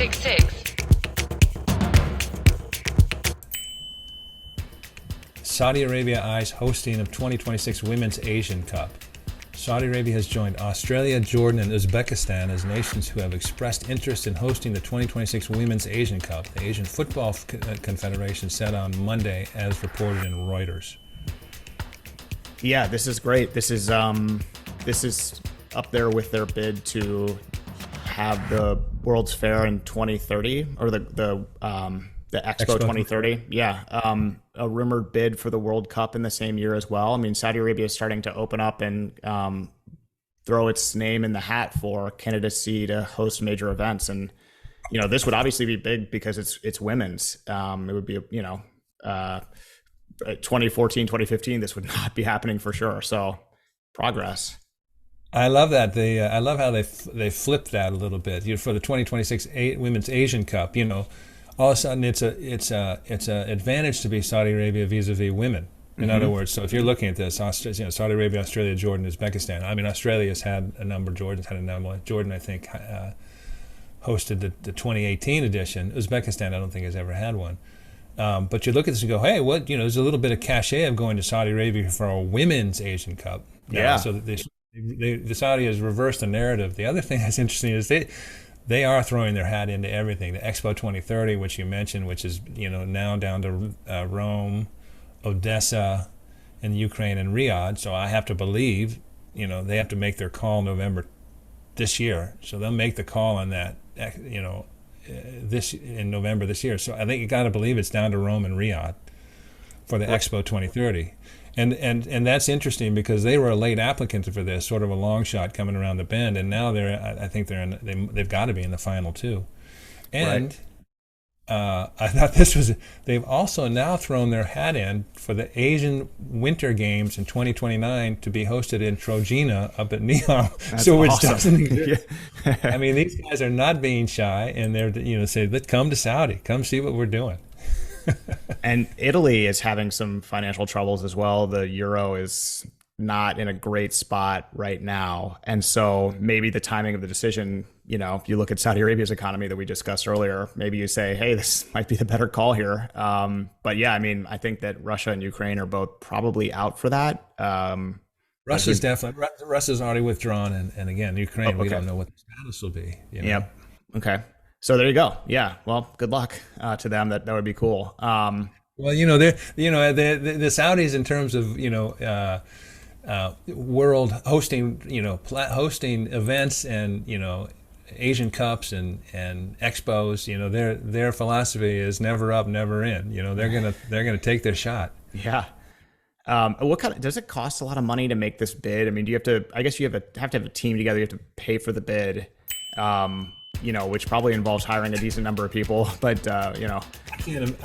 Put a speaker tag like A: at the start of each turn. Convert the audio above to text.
A: 2066.
B: Saudi Arabia eyes hosting of 2026 Women's Asian Cup. Saudi Arabia has joined Australia, Jordan, and Uzbekistan as nations who have expressed interest in hosting the 2026 Women's Asian Cup, the Asian Football Confederation said on Monday, as reported in Reuters.
C: Yeah, this is great. This is up there with their bid to have the World's Fair in 2030, or the Expo 2030. Yeah, a rumored bid for the World Cup in the same year as well. I mean, Saudi Arabia is starting to open up and throw its name in the hat for candidacy to host major events. And, you know, this would obviously be big because it's women's. It would be, 2014, 2015, this would not be happening for sure. So progress.
B: I love that. I love how they flipped that a little bit. For the 2026 Women's Asian Cup, all of a sudden it's a advantage to be Saudi Arabia vis-a-vis women. In other words, so if you're looking at this, Saudi Arabia, Australia, Jordan, Uzbekistan. I mean, Australia's had a number. Jordan's had a number. Jordan, I think, hosted the 2018 edition. Uzbekistan, I don't think, has ever had one. But you look at this and go, hey, what? There's a little bit of cachet of going to Saudi Arabia for a Women's Asian Cup.
C: Yeah.
B: So the Saudi has reversed the narrative. The other thing that's interesting is they are throwing their hat into everything. The Expo 2030, which you mentioned, which is now down to Rome, Odessa, and Ukraine and Riyadh. So I have to believe, they have to make their call November this year. So they'll make the call on that, this in November this year. So I think you got to believe it's down to Rome and Riyadh for the Expo 2030. And that's interesting because they were a late applicant for this, sort of a long shot coming around the bend, and now I think they've got to be in the final two. And I thought they've also now thrown their hat in for the Asian Winter Games in 2029 to be hosted in Trojena up at Neom.
C: That's
B: so which
C: awesome.
B: doesn't exist. I mean, these guys are not being shy, and they're say, let's come to Saudi, come see what we're doing.
C: And Italy is having some financial troubles as well. The euro is not in a great spot right now. And so maybe the timing of the decision, if you look at Saudi Arabia's economy that we discussed earlier, maybe you say, hey, this might be the better call here. But yeah, I mean, I think that Russia and Ukraine are both probably out for that.
B: Russia's already withdrawn. And again, Ukraine, we don't know what the status will be.
C: Yep. Okay. So there you go. Yeah. Well, good luck to them. That would be cool.
B: Well, the Saudis in terms of world hosting, hosting events and Asian Cups and expos. Their philosophy is never up, never in. They're gonna take their shot.
C: Yeah. What does it cost a lot of money to make this bid? I mean, do you have to? I guess you have to have a team together. You have to pay for the bid. Which probably involves hiring a decent number of people, but
B: I